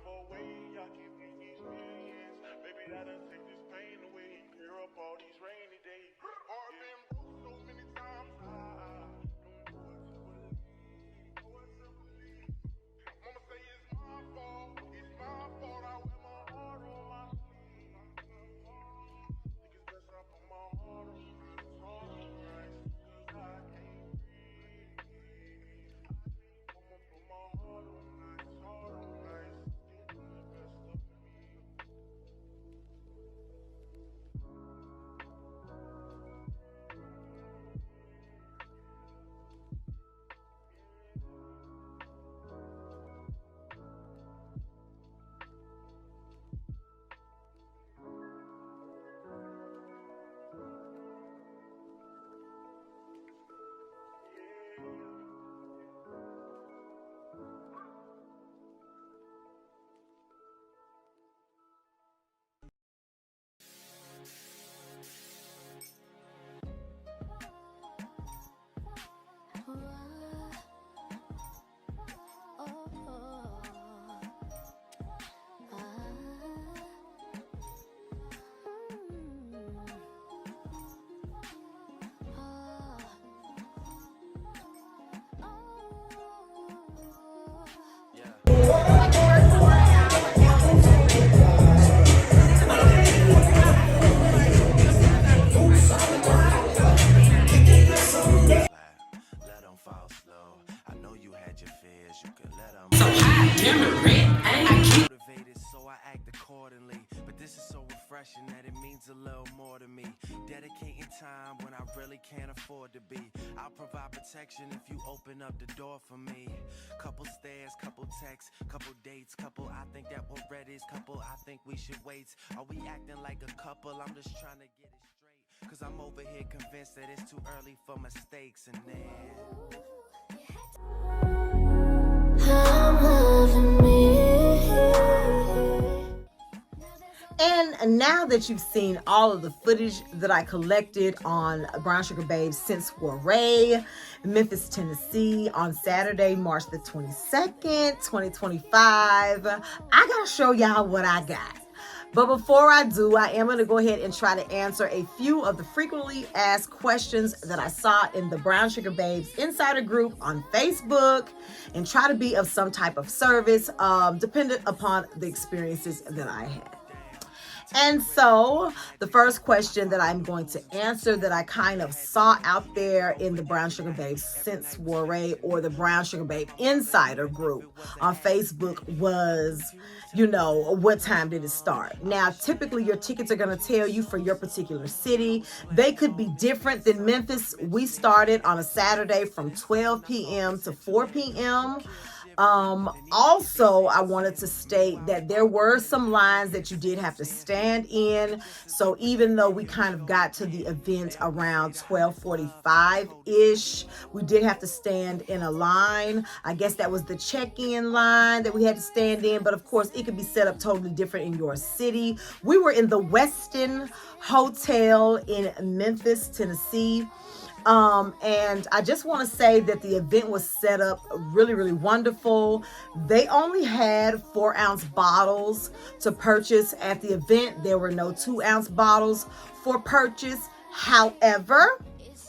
away, I keep these millions. Maybe that'll take this pain away. Clear up all these rainy days. Heart been broke so many times. I don't know what to believe. Mama say it's my fault. It's my fault. I wear my heart on my sleeve. Think it's best I put my heart on right. Cause I can't breathe. I'ma put my heart on nice, heart on nice. Getting the best of me. Let them fall slow. I know you had your fears. You could let them. So I motivated, so I act accordingly. But this is so refreshing that it means a little more to me. Dedicating time when I really can't afford to be. I'll provide protection if you open up the door for me. Couple stares, couple texts, couple dates, couple I think that we're ready. Couple I think we should wait. Are we acting like a couple? I'm just trying to get it straight. Cause I'm over here convinced that it's too early for mistakes. And then I'm loving me. And now that you've seen all of the footage that I collected on Brown Sugar Babe's Soirée, Memphis, Tennessee, on Saturday, March the 22nd, 2025, I gotta show y'all what I got. But before I do, I am going to go ahead and try to answer a few of the frequently asked questions that I saw in the Brown Sugar Babes Insider group on Facebook and try to be of some type of service, dependent upon the experiences that I had. And so the first question that I'm going to answer that I kind of saw out there in the Brown Sugar Babe Soirée or the Brown Sugar Babe Insider group on Facebook was, what time did it start? Now, typically your tickets are going to tell you for your particular city. They could be different than Memphis. We started on a Saturday from 12 p.m. to 4 p.m. Also, I wanted to state that there were some lines that you did have to stand in. So even though we kind of got to the event around 12:45-ish, we did have to stand in a line. I guess that was the check-in line that we had to stand in. But of course, it could be set up totally different in your city. We were in the Westin Hotel in Memphis, Tennessee. And I just want to say that the event was set up really, really wonderful. They only had 4-ounce bottles to purchase at the event. There were no 2-ounce bottles for purchase. However,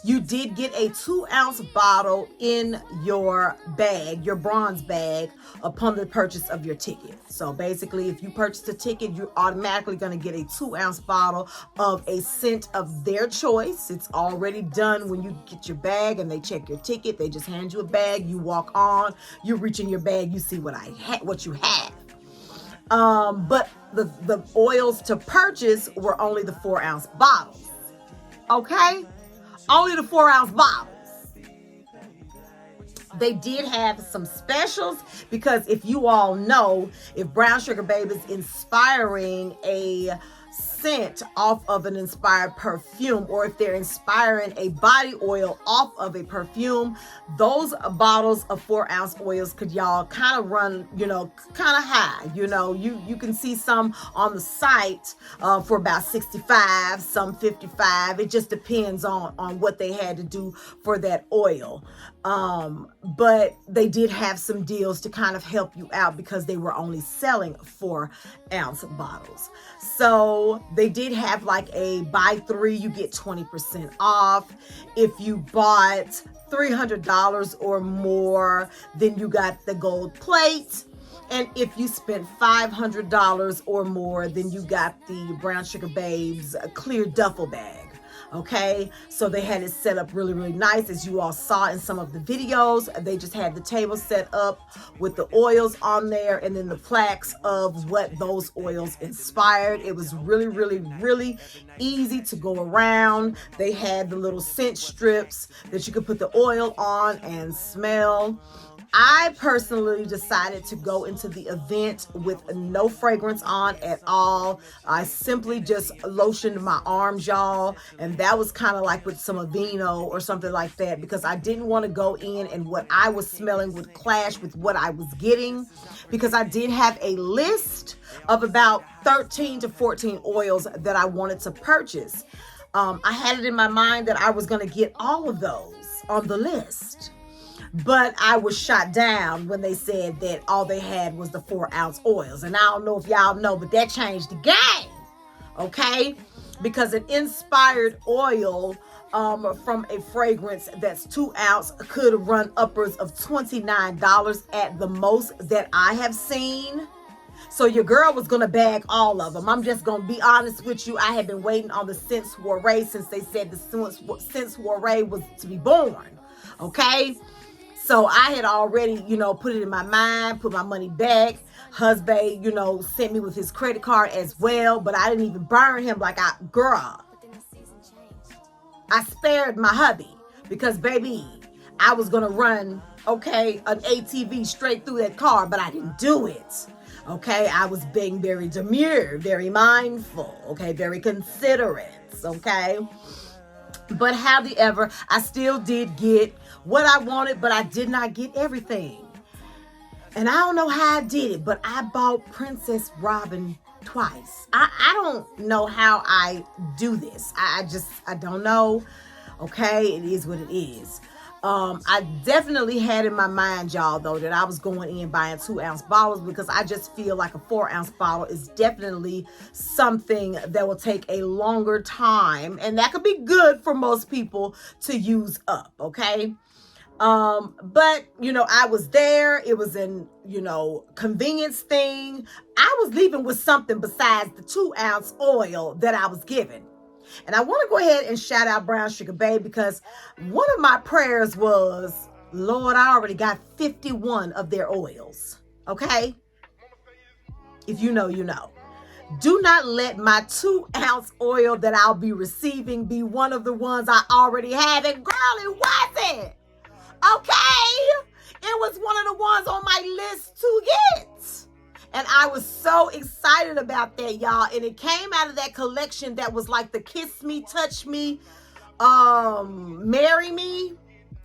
you did get a 2-ounce bottle in your bag, your bronze bag, upon the purchase of your ticket. So basically, if you purchase a ticket, you're automatically going to get a 2-ounce bottle of a scent of their choice. It's already done when you get your bag and they check your ticket. They just hand you a bag. You walk on. You reach in your bag. You see what you have. But the oils to purchase were only the 4-ounce bottles. Okay? Only the 4-ounce bottles. They did have some specials because if you all know, if Brown Sugar Babe is inspiring a scent off of an inspired perfume, or if they're inspiring a body oil off of a perfume, those bottles of 4-ounce oils could, y'all, kind of run, kind of high. You can see some on the site for about 65, some 55. It just depends on what they had to do for that oil. But they did have some deals to kind of help you out because they were only selling 4-ounce bottles. So they did have like a buy 3, you get 20% off. If you bought $300 or more, then you got the gold plate. And if you spent $500 or more, then you got the Brown Sugar Babes clear duffel bag. Okay, so they had it set up really, really nice. As you all saw in some of the videos, they just had the table set up with the oils on there and then the plaques of what those oils inspired. It was really, really, really easy to go around. They had the little scent strips that you could put the oil on and smell. I personally decided to go into the event with no fragrance on at all. I simply just lotioned my arms, y'all, and that was kind of like with some Aveeno or something like that, because I didn't want to go in and what I was smelling would clash with what I was getting, because I did have a list of about 13 to 14 oils that I wanted to purchase. I had it in my mind that I was going to get all of those on the list. But I was shot down when they said that all they had was the 4-ounce oils. And I don't know if y'all know, but that changed the game. Okay? Because an inspired oil from a fragrance that's 2-ounce could run upwards of $29 at the most that I have seen. So your girl was going to bag all of them. I'm just going to be honest with you. I had been waiting on the Scent Soirée since they said the Scent Soirée was to be born. Okay? So I had already, put it in my mind, put my money back. Husband, sent me with his credit card as well. But I didn't even burn him girl. I spared my hubby because, baby, I was going to run, an ATV straight through that car. But I didn't do it. Okay, I was being very demure, very mindful. Okay, very considerate. Okay. But however, I still did get what I wanted, but I did not get everything. And I don't know how I did it, but I bought Princess Robin twice. I don't know how I do this. I don't know. Okay, it is what it is. I definitely had in my mind, y'all, though, that I was going in buying 2-ounce bottles because I just feel like a 4-ounce bottle is definitely something that will take a longer time, and that could be good for most people to use up. Okay. But I was there. It was an, convenience thing. I was leaving with something besides the 2-ounce oil that I was given. And I want to go ahead and shout out Brown Sugar Babe because one of my prayers was, Lord, I already got 51 of their oils. Okay? If you know, you know. Do not let my 2-ounce oil that I'll be receiving be one of the ones I already have. And girl, it wasn't. Okay? It was one of the ones on my list to get. And I was so excited about that, y'all. And it came out of that collection that was like the Kiss Me, Touch Me, Marry Me,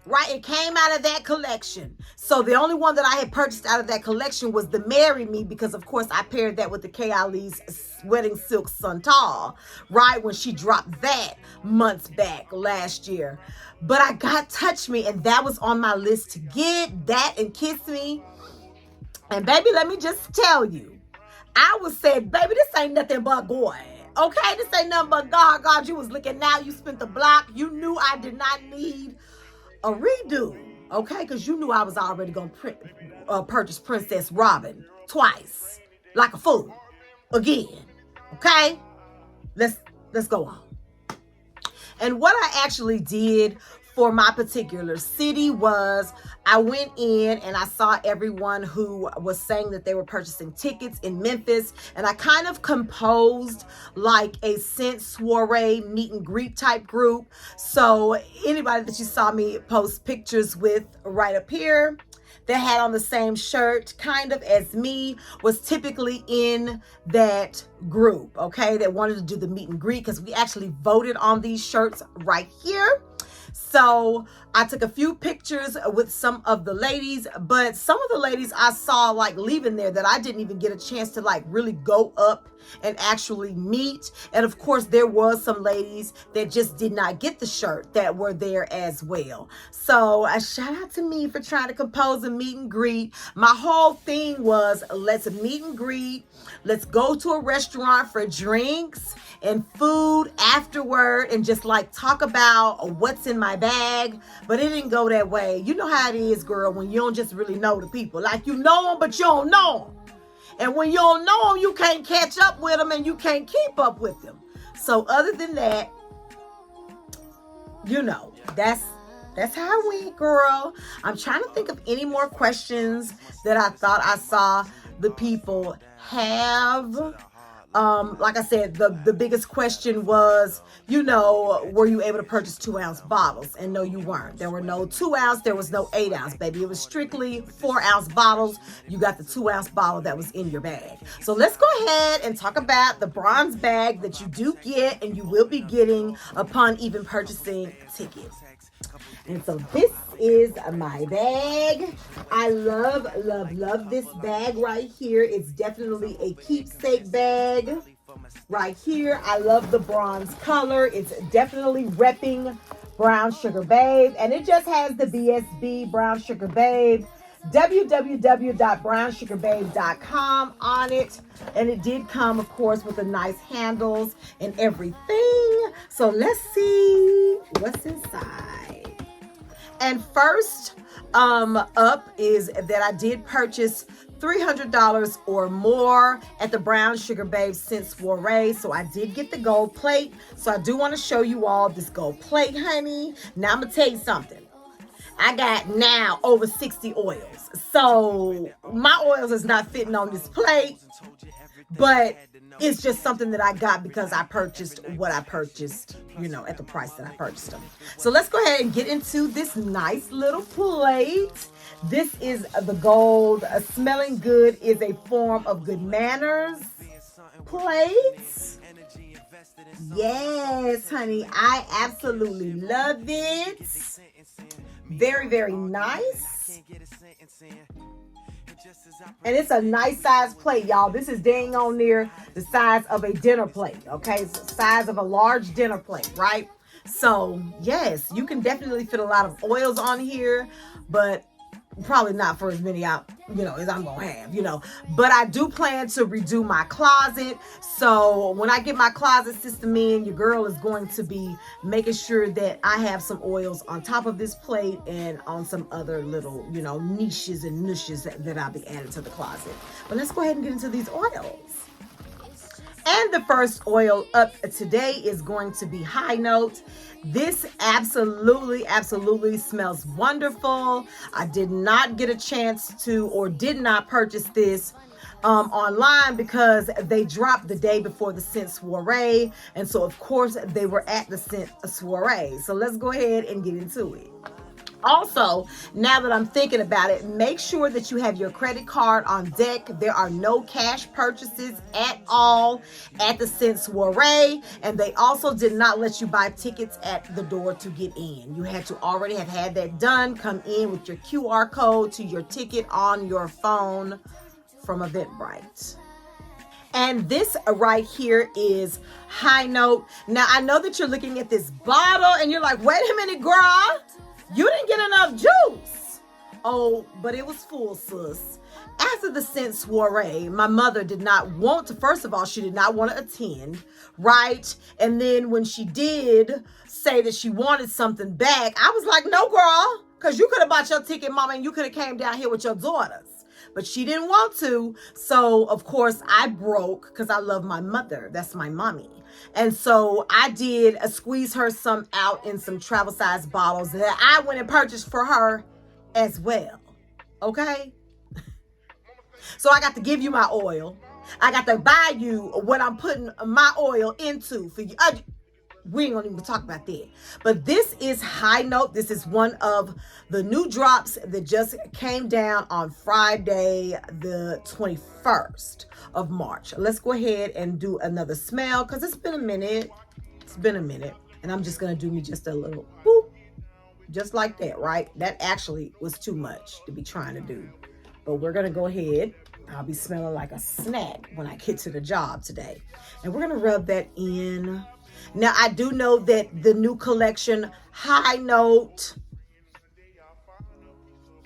right? It came out of that collection. So the only one that I had purchased out of that collection was the Marry Me because, of course, I paired that with the Kay Ali's Wedding Silk Santal, right? When she dropped that months back last year. But I got Touch Me, and that was on my list to get, that and Kiss Me. And baby, let me just tell you, I was said, baby, this ain't nothing but God. Okay, this ain't nothing but God. God, you was looking now. You spent the block. You knew I did not need a redo. Okay, because you knew I was already going to purchase Princess Robin twice, like a fool, again. Okay, let's go on. And what I actually did for my particular city was I went in and I saw everyone who was saying that they were purchasing tickets in Memphis, and I kind of composed like a Scent Soirée meet and greet type group. So anybody that you saw me post pictures with right up here, that had on the same shirt kind of as me was typically in that group, okay, that wanted to do the meet and greet, because we actually voted on these shirts right here. So I took a few pictures with some of the ladies, but some of the ladies I saw like leaving there that I didn't even get a chance to like really go up and actually meet. And of course, there was some ladies that just did not get the shirt that were there as well. So a shout out to me for trying to compose a meet and greet. My whole thing was, let's meet and greet. Let's go to a restaurant for drinks and food afterward and just like talk about what's in my bag. But it didn't go that way. You know how it is, girl, when you don't just really know the people. Like, you know them, but you don't know them. And when you don't know them, you can't catch up with them and you can't keep up with them. So other than that, you know, that's how it went, girl. I'm trying to think of any more questions that I thought I saw the people have. Like I said, the biggest question was, you know, were you able to purchase 2-ounce bottles? And no, you weren't. There were no 2-ounce. There was no 8-ounce, baby. It was strictly 4-ounce bottles. You got the 2-ounce bottle that was in your bag. So let's go ahead and talk about the bronze bag that you do get and you will be getting upon even purchasing tickets. And so this is my bag. I love, love, love this bag right here. It's definitely a keepsake bag right here. I love the bronze color. It's definitely repping Brown Sugar Babe. And it just has the BSB Brown Sugar Babe, www.brownsugarbabe.com on it. And it did come, of course, with the nice handles and everything. So let's see what's inside. And first up is that I did purchase $300 or more at the Brown Sugar Babe Scent Soirée. So I did get the gold plate. So I do want to show you all this gold plate, honey. Now I'm going to tell you something. I got now over 60 oils. So my oils is not fitting on this plate. But it's just something that I got because I purchased what I purchased, you know, at the price that I purchased them. So let's go ahead and get into this nice little plate. This is the gold. Smelling good is a form of good manners plate. Yes, honey. I absolutely love it. Very, very nice. And it's a nice size plate, y'all. This is dang on near the size of a dinner plate, okay? It's the size of a large dinner plate, right? So, yes, you can definitely fit a lot of oils on here, but probably not for as many as I'm gonna have, but I do plan to redo my closet. So when I get my closet system in, your girl is going to be making sure that I have some oils on top of this plate and on some other little, niches and niches that I'll be adding to the closet. But let's go ahead and get into these oils. And the first oil up today is going to be High Note. This absolutely smells wonderful. I did not get a chance to or did not purchase this online because they dropped the day before the Scent Soirée. And so, of course, they were at the Scent Soirée. So let's go ahead and get into it. Also, now that I'm thinking about it, make sure that you have your credit card on deck. There are no cash purchases at all at the Scent Soirée, and they also did not let you buy tickets at the door to get in. You had to already have had that done. Come in with your QR code to your ticket on your phone from Eventbrite. And this right here is High Note. Now, I know that you're looking at this bottle and you're like, wait a minute, girl. You didn't get enough juice. Oh, but it was full, sis. After the Scent Soirée, my mother did not want to, first of all, she did not want to attend, right? And then when she did say that she wanted something back, I was like, no, girl, because you could have bought your ticket, mama, and you could have came down here with your daughters. But she didn't want to. So, of course, I broke because I love my mother. That's my mommy. And so I did squeeze her some out in some travel size bottles that I went and purchased for her as well. Okay? So I got to give you my oil. I got to buy you what I'm putting my oil into for you. We ain't gonna even talk about that. But this is High Note. This is one of the new drops that just came down on Friday, the 21st of March. Let's go ahead and do another smell because it's been a minute. It's been a minute. And I'm just gonna do me just a little boop. Just like that, right? That actually was too much to be trying to do. But we're gonna go ahead. I'll be smelling like a snack when I get to the job today. And we're gonna rub that in. Now, I do know that the new collection, High Note,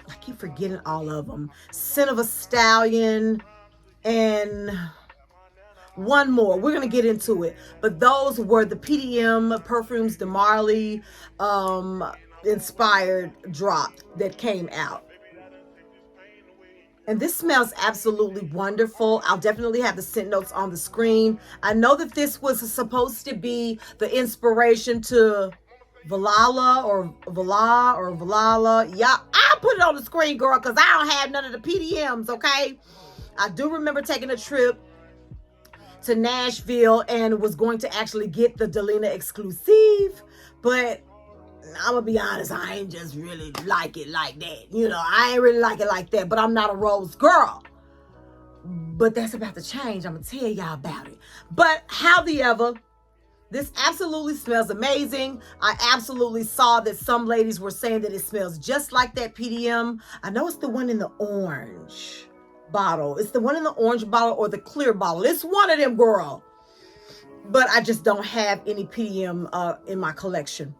I keep forgetting all of them. Scent of a Stallion, and one more. We're going to get into it. But those were the PDM Perfumes de Marley inspired drop that came out. And this smells absolutely wonderful. I'll definitely have the scent notes on the screen. I know that this was supposed to be the inspiration to Valhalla or Valhalla. Yeah, I'll put it on the screen, girl, because I don't have none of the PDMs, okay? I do remember taking a trip to Nashville and was going to actually get the Delina exclusive, but I'm gonna be honest, I ain't just really like it like that. You know, I ain't really like it like that, but I'm not a rose girl. But that's about to change. I'm gonna tell y'all about it. But however, this absolutely smells amazing. I absolutely saw that some ladies were saying that it smells just like that PDM. I know it's the one in the orange bottle. It's the one in the orange bottle or the clear bottle. It's one of them, girl. But I just don't have any PDM in my collection.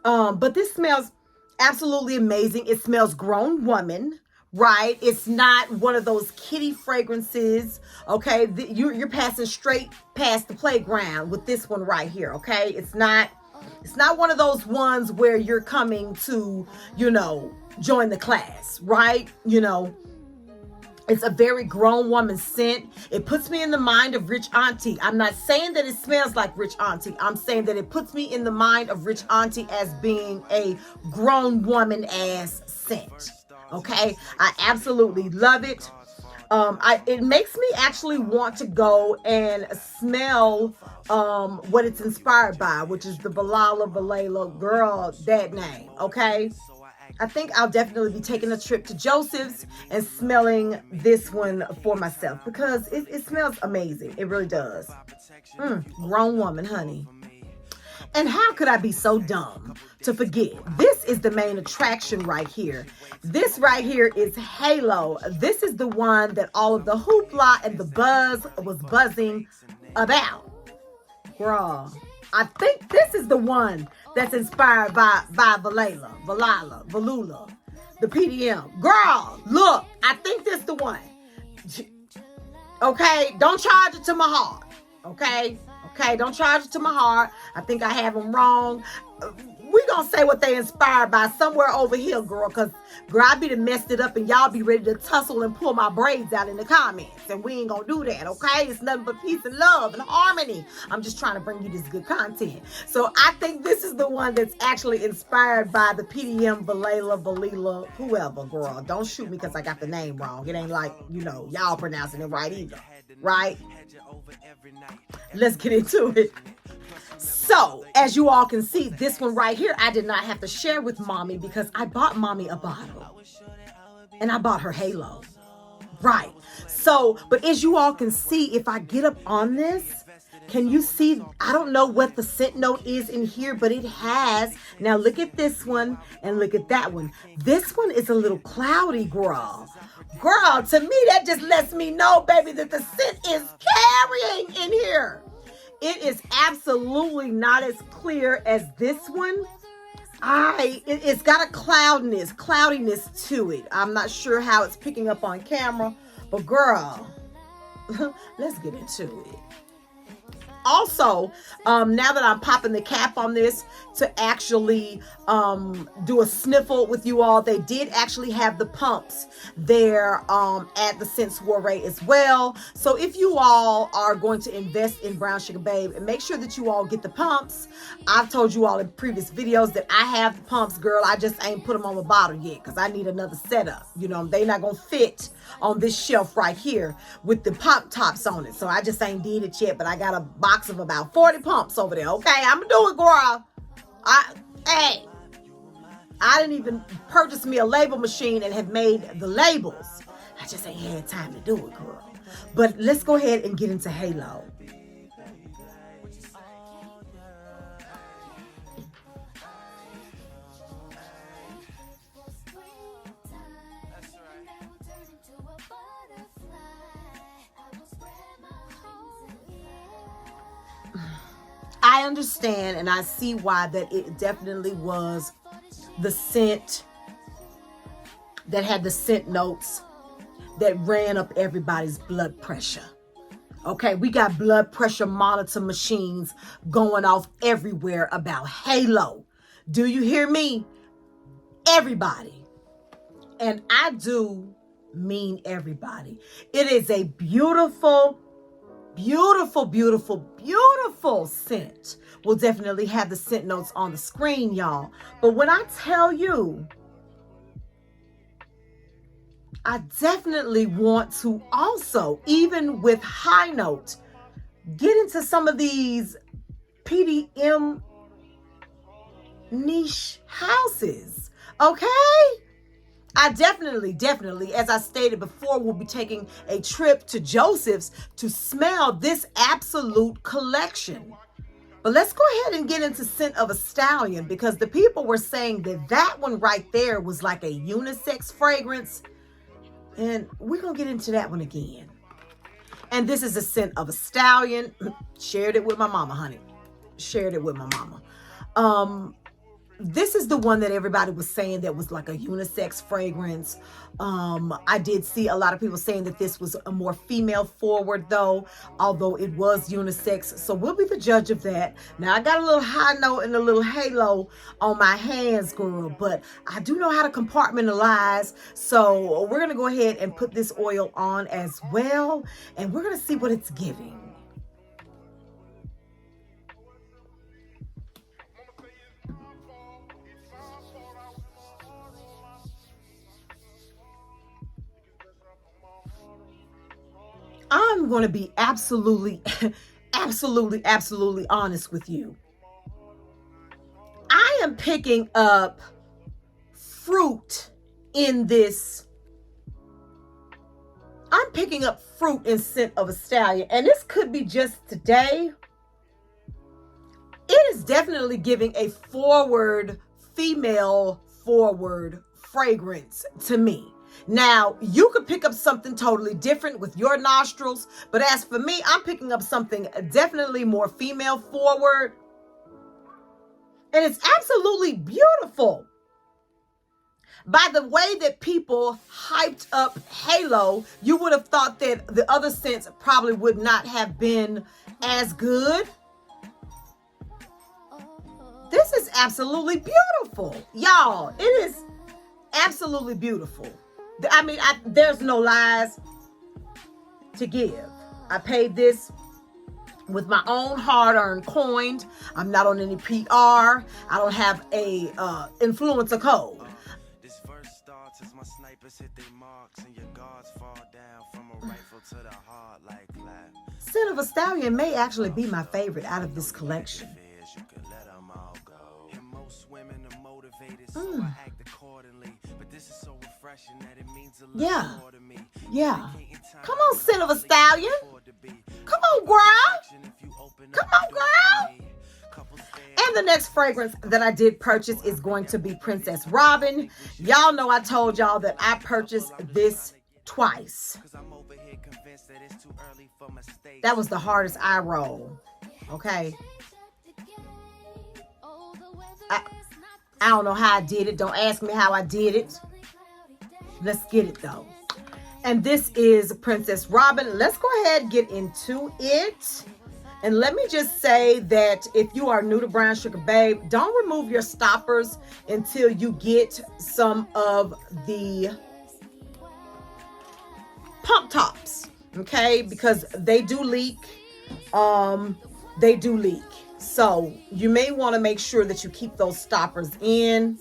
But this smells absolutely amazing. It smells grown woman, right? It's not one of those kitty fragrances, okay? You're passing straight past the playground with this one right here, okay? It's not one of those ones where you're coming to, you know, join the class, right? You know, it's a very grown woman scent. It puts me in the mind of Rich Auntie. I'm not saying that it smells like Rich Auntie. I'm saying that it puts me in the mind of Rich Auntie as being a grown woman ass scent. Okay? I absolutely love it. It makes me actually want to go and smell what it's inspired by, which is the Valhalla, girl, that name. Okay? I think I'll definitely be taking a trip to Joseph's and smelling this one for myself because it smells amazing. It really does. Grown woman, honey. And how could I be so dumb to forget? This is the main attraction right here. This right here is Halo. This is the one that all of the hoopla and the buzz was buzzing about. Girl, I think this is the one that's inspired by Valhalla, the PDM. Girl, look, I think this the one. Okay, don't charge it to my heart. Okay, don't charge it to my heart. I think I have them wrong. We gonna say what they inspired by somewhere over here, girl, because girl, I be done messed it up and y'all be ready to tussle and pull my braids out in the comments, and we ain't gonna do that, okay? It's nothing but peace and love and harmony. I'm just trying to bring you this good content. So I think this is the one that's actually inspired by the PDM Valhalla, whoever, girl. Don't shoot me because I got the name wrong. It ain't like, you know, y'all pronouncing it right either, right? Let's get into it. So, as you all can see, this one right here, I did not have to share with Mommy because I bought Mommy a bottle. And I bought her Halo. Right. So, but as you all can see, if I get up on this, can you see? I don't know what the scent note is in here, but it has. Now, look at this one and look at that one. This one is a little cloudy, girl. Girl, to me, that just lets me know, baby, that the scent is carrying in here. It is absolutely not as clear as this one. It's got a cloudiness to it. I'm not sure how it's picking up on camera, but girl, let's get into it. Also, now that I'm popping the cap on this to actually do a sniffle with you all, they did actually have the pumps there at the Scent Soirée as well. So if you all are going to invest in Brown Sugar Babe, make sure that you all get the pumps. I've told you all in previous videos that I have the pumps, girl. I just ain't put them on my bottle yet because I need another setup. You know, they not going to fit on this shelf right here with the pump tops on it. So I just ain't did it yet, but I got a box of about 40 pumps over there. Okay, I'm gonna do it, girl. I didn't even purchase me a label machine and have made the labels. I just ain't had time to do it, girl. But let's go ahead and get into Halo. I understand and I see why that it definitely was the scent that had the scent notes that ran up everybody's blood pressure. Okay, we got blood pressure monitor machines going off everywhere about Halo. Do you hear me? Everybody. And I do mean everybody. It is a beautiful, beautiful, beautiful, beautiful scent. We'll definitely have the scent notes on the screen, y'all. But when I tell you, I definitely want to also, even with high note, get into some of these PDM niche houses. Okay? I definitely, as I stated before, will be taking a trip to Joseph's to smell this absolute collection. But let's go ahead and get into Scent of a Stallion, because the people were saying that that one right there was like a unisex fragrance. And we're going to get into that one again. And this is a Scent of a Stallion. Shared it with my mama, honey. Shared it with my mama. This is the one that everybody was saying that was like a unisex fragrance. I did see a lot of people saying that this was a more female forward though, although it was unisex. So we'll be the judge of that. Now I got a little high note and a little halo on my hands, girl, but I do know how to compartmentalize. So we're going to go ahead and put this oil on as well. And we're going to see what it's giving. I'm going to be absolutely honest with you. I am picking up fruit in this. I'm picking up fruit in Scent of a Stallion. And this could be just today. It is definitely giving a forward, female forward fragrance to me. Now, you could pick up something totally different with your nostrils, but as for me, I'm picking up something definitely more female forward. And it's absolutely beautiful. By the way that people hyped up Halo, you would have thought that the other scents probably would not have been as good. This is absolutely beautiful. Y'all, it is absolutely beautiful. I mean, there's no lies to give. I paid this with my own hard-earned coin. I'm not on any PR. I don't have a influencer code. This verse starts as my snipers hit their marks and your guards fall down from a rifle to the heart like clap. Scent of a Stallion may actually be my favorite out of this collection. You could let them all go. And most women are motivated, so I act accordingly. But this is so refreshing that it means a lot more to me. Yeah. Come on, Scent of a Stallion. Come on, girl. Come on, girl. And the next fragrance that I did purchase is going to be Princess Robin. Y'all know I told y'all that I purchased this twice. That was the hardest eye roll. Okay. I don't know how I did it. Don't ask me how I did it. Let's get it though. And this is Princess Robin. Let's go ahead and get into it. And let me just say that if you are new to Brown Sugar Babe, don't remove your stoppers until you get some of the pump tops. Okay? Because they do leak. They do leak. So you may want to make sure that you keep those stoppers in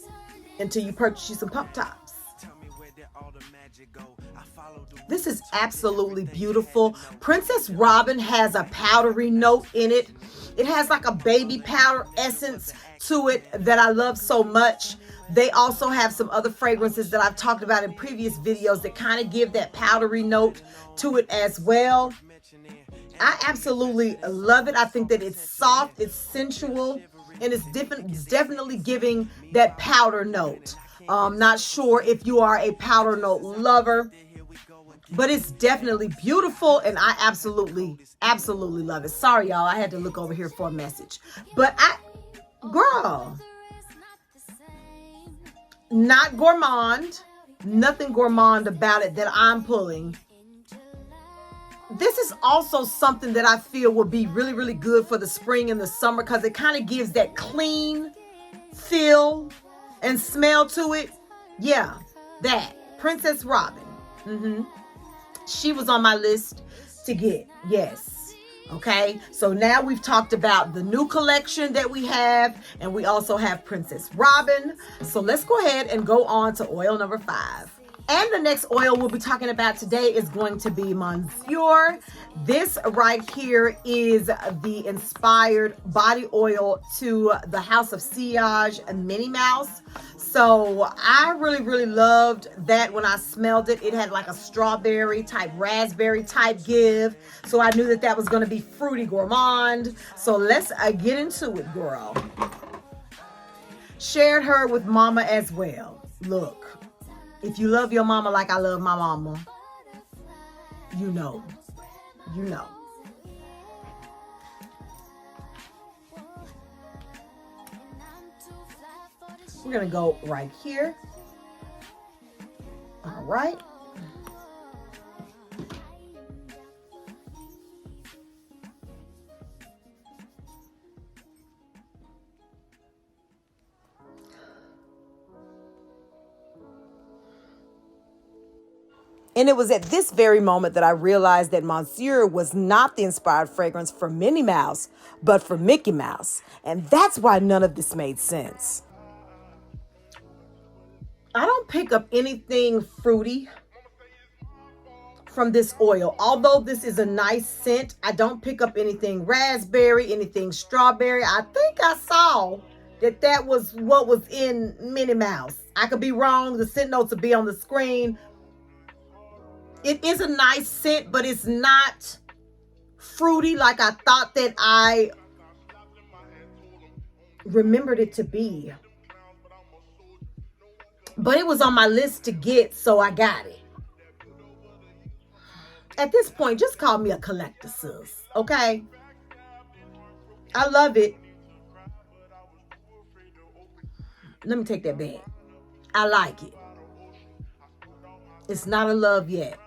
until you purchase you some pump tops. Tell me where did all the magic go? I followed the This is absolutely beautiful. Princess Robin has a powdery note in it. It has like a baby powder essence to it that I love so much. They also have some other fragrances that I've talked about in previous videos that kind of give that powdery note to it as well. I absolutely love it. I think that it's soft, it's sensual, and it's definitely giving that powder note. Not sure if you are a powder note lover, but it's definitely beautiful, and I absolutely love it. Sorry, y'all, I had to look over here for a message. But girl, not gourmand, nothing gourmand about it that I'm pulling. This is also something that I feel will be really, really good for the spring and the summer because it kind of gives that clean feel and smell to it. Yeah, that Princess Robin. She was on my list to get. Yes. Okay. So now we've talked about the new collection that we have, and we also have Princess Robin. So let's go ahead and go on to oil number 5. And the next oil we'll be talking about today is going to be Monsieur. This right here is the inspired body oil to the House of Sillage and Minnie Mouse. So I really loved that when I smelled it. It had like a strawberry type, raspberry type give. So I knew that that was going to be fruity gourmand. So let's get into it, girl. Shared her with mama as well. Look. If you love your mama like I love my mama, you know. We're going to go right here. All right. And it was at this very moment that I realized that Monsieur was not the inspired fragrance for Minnie Mouse, but for Mickey Mouse. And that's why none of this made sense. I don't pick up anything fruity from this oil. Although this is a nice scent, I don't pick up anything raspberry, anything strawberry. I think I saw that was what was in Minnie Mouse. I could be wrong. The scent notes will be on the screen. It is a nice scent, but it's not fruity like I thought that I remembered it to be. But it was on my list to get, so I got it. At this point, just call me a collector, sis, okay? I love it. Let me take that back. I like it. It's not a love yet.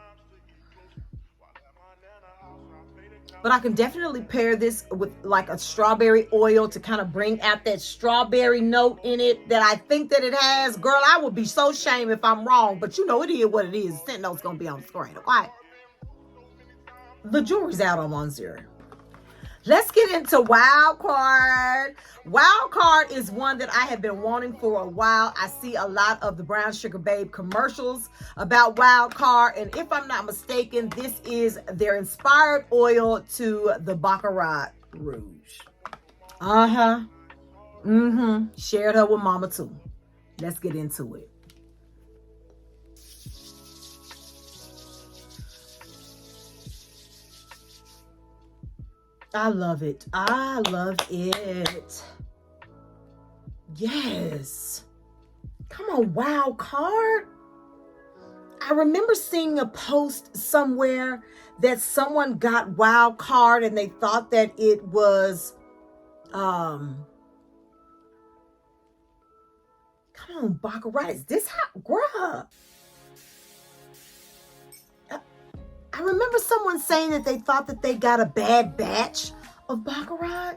But I can definitely pair this with like a strawberry oil to kind of bring out that strawberry note in it that I think that it has. Girl, I would be so ashamed if I'm wrong. But you know, it is what it is. Scent note's going to be on the screen. Okay? The jewelry's out on Monsieur. Let's get into Wild Card. Wild Card is one that I have been wanting for a while. I see a lot of the Brown Sugar Babe commercials about Wild Card. And if I'm not mistaken, this is their inspired oil to the Baccarat Rouge. Shared her with mama too. Let's get into it. I love it. I love it. Yes. Come on, Wild Card. I remember seeing a post somewhere that someone got Wild Card and they thought that it was, come on, Baccarat. Is this how, bruh? I remember someone saying that they thought that they got a bad batch of Baccarat.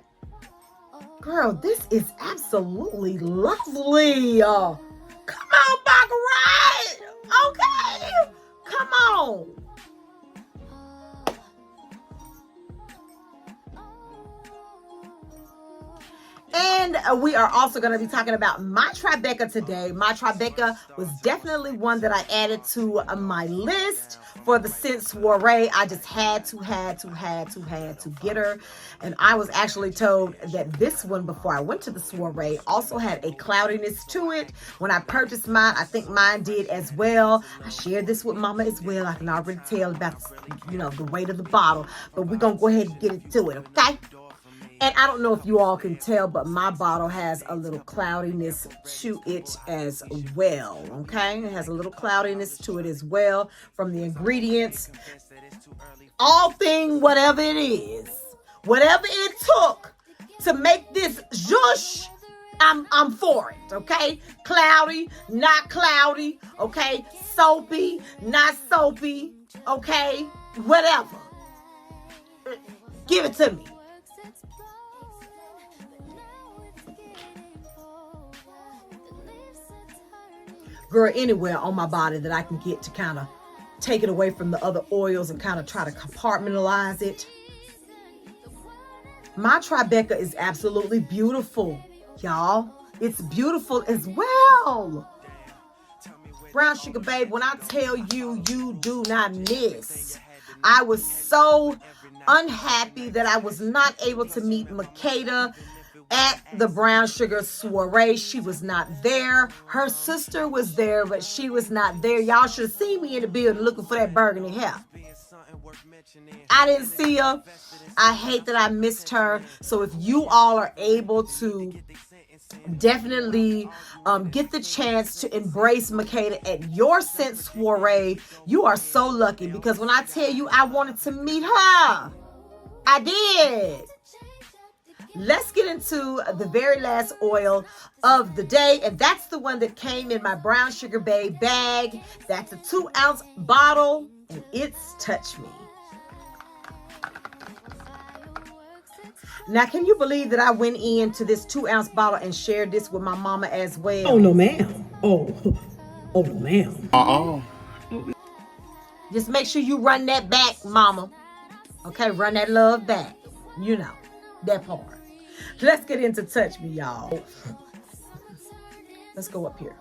Girl, this is absolutely lovely. Come on, Baccarat. Okay. Come on. And And we are also going to be talking about my Tribeca today. My Tribeca was definitely one that I added to my list for the Scent Soirée. I just had to get her. And I was actually told that this one, before I went to the soiree, also had a cloudiness to it. When I purchased mine, I think mine did as well. I shared this with Mama as well. I can already tell about, the weight of the bottle. But we're going to go ahead and get into it, okay? And I don't know if you all can tell, but my bottle has a little cloudiness to it as well, okay? It has a little cloudiness to it as well from the ingredients. All thing, whatever it is, whatever it took to make this zhush, I'm for it, okay? Cloudy, not cloudy, okay? Soapy, not soapy, okay? Whatever. Give it to me. Girl, anywhere on my body that I can get to kind of take it away from the other oils and kind of try to compartmentalize it. My Tribeca is absolutely beautiful, y'all. It's beautiful as well. Brown Sugar Babe, when I tell you, you do not miss. I was so unhappy that I was not able to meet Makeda at the Brown Sugar Soiree. She was not there. Her sister was there, but she was not there. Y'all should have seen me in the building looking for that burgundy hair. I didn't see her. I hate that I missed her. So if you all are able to definitely get the chance to embrace Makeda at your Scent Soiree, you are so lucky, because when I tell you I wanted to meet her, I did. Let's get into the very last oil of the day, and that's the one that came in my Brown Sugar Babe bag. That's a 2-ounce bottle, and it's Touch Me. Now, can you believe that I went into this 2-ounce bottle and shared this with my mama as well? Oh, no, ma'am. Oh, no, ma'am. Just make sure you run that back, mama. Okay, run that love back. You know, that part. Let's get into Touch Me, y'all. Let's go up here.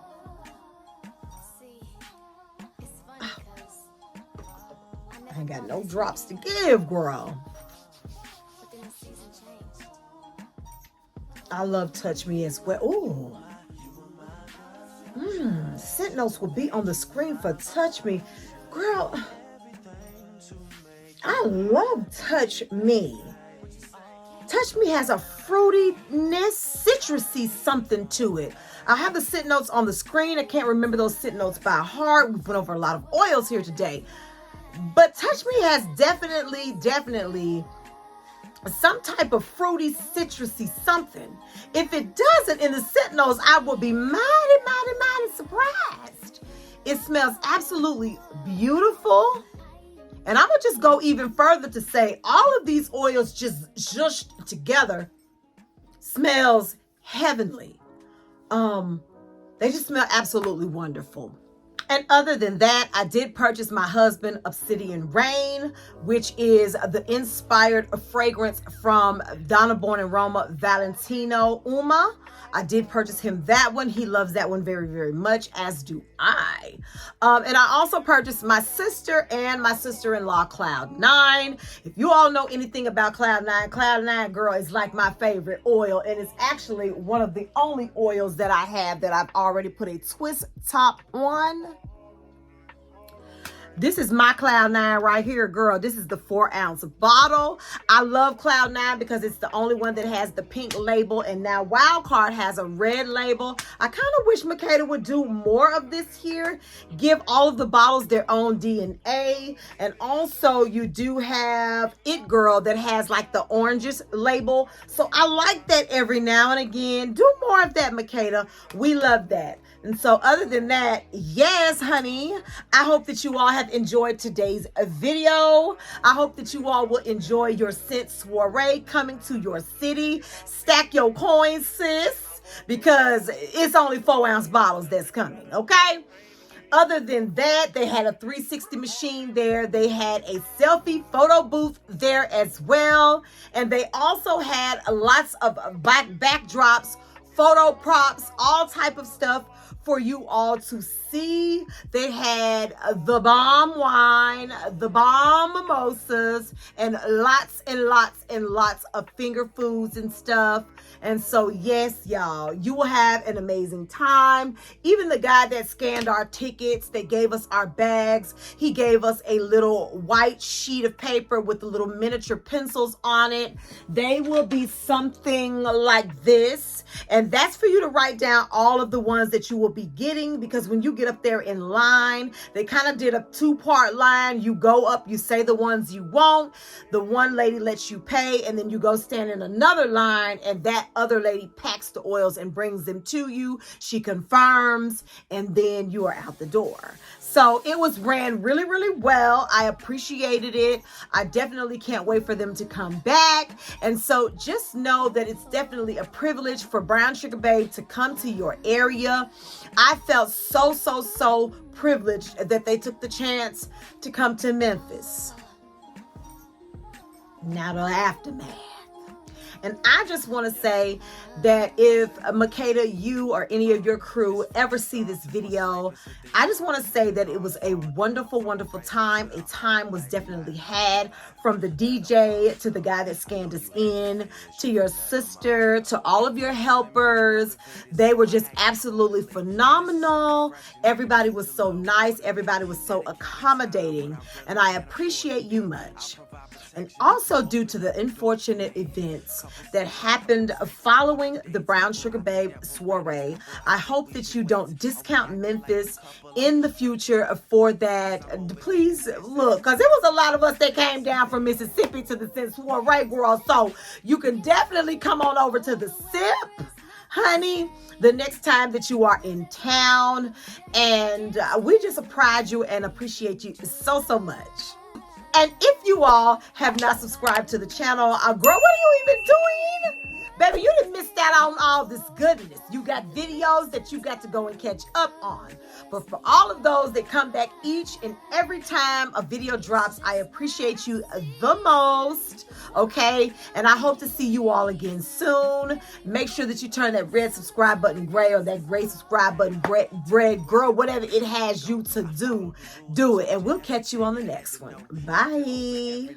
I ain't got no drops to give, girl. I love Touch Me as well. Ooh. Scent notes will be on the screen for Touch Me. Girl, I love Touch Me. Touch Me has a fruitiness, citrusy something to it. I have the scent notes on the screen. I can't remember those scent notes by heart. We've been over a lot of oils here today. But Touch Me has definitely some type of fruity, citrusy something. If it doesn't in the scent notes, I will be mighty surprised. It smells absolutely beautiful. And I'm going to just go even further to say all of these oils just zhushed together smells heavenly. They just smell absolutely wonderful. And other than that, I did purchase my husband Obsidian Rain, which is the inspired fragrance from Donna Born and Roma Valentino Uma. I did purchase him that one. He loves that one very much, as do I. And I also purchased my sister and my sister-in-law Cloud 9. If you all know anything about Cloud 9, girl, is like my favorite oil. And it's actually one of the only oils that I have that I've already put a twist top on. This is my Cloud 9 right here, girl. This is the 4-ounce bottle. I love Cloud 9 because it's the only one that has the pink label, and now Wildcard has a red label. I kind of wish Makeda would do more of this here. Give all of the bottles their own DNA. And also you do have It Girl that has like the oranges label. So I like that every now and again. Do more of that, Makeda. We love that. And so other than that, yes, honey, I hope that you all have enjoyed today's video. I hope that you all will enjoy your Scent Soirée coming to your city. Stack your coins, sis, because it's only 4-ounce bottles that's coming, okay? Other than that, they had a 360 machine there. They had a selfie photo booth there as well. And they also had lots of backdrops, photo props, all type of stuff for you all to see. They had the bomb wine, the bomb mimosas, and lots and lots and lots of finger foods and stuff. And so, yes, y'all, you will have an amazing time. Even the guy that scanned our tickets, that gave us our bags, he gave us a little white sheet of paper with the little miniature pencils on it. They will be something like this. And that's for you to write down all of the ones that you will be getting, because when you get up there in line, they kind of did a two-part line. You go up, you say the ones you want. The one lady lets you pay, and then you go stand in another line, and that other lady packs the oils and brings them to you. She confirms, and then you are out the door. So it was ran really, really well. I appreciated it. I definitely can't wait for them to come back. And so just know that it's definitely a privilege for Brown Sugar Babe to come to your area. I felt so privileged that they took the chance to come to Memphis. Now the aftermath. And I just want to say that if Makeda, you or any of your crew ever see this video, I just want to say that it was a wonderful, wonderful time. A time was definitely had, from the DJ to the guy that scanned us in, to your sister, to all of your helpers. They were just absolutely phenomenal. Everybody was so nice. Everybody was so accommodating. And I appreciate you much. And also, due to the unfortunate events that happened following the Brown Sugar Babe soiree, I hope that you don't discount Memphis in the future for that. Please look, because there was a lot of us that came down from Mississippi to the soiree, girl. So you can definitely come on over to the SIP, honey, the next time that you are in town. And we just pride you and appreciate you so much. And if you all have not subscribed to the channel, girl, what are you even doing? Baby, you done missed out on all this goodness. You got videos that you got to go and catch up on. But for all of those that come back each and every time a video drops, I appreciate you the most, okay? And I hope to see you all again soon. Make sure that you turn that red subscribe button gray, or that gray subscribe button red, girl, whatever it has you to do it. And we'll catch you on the next one. Bye.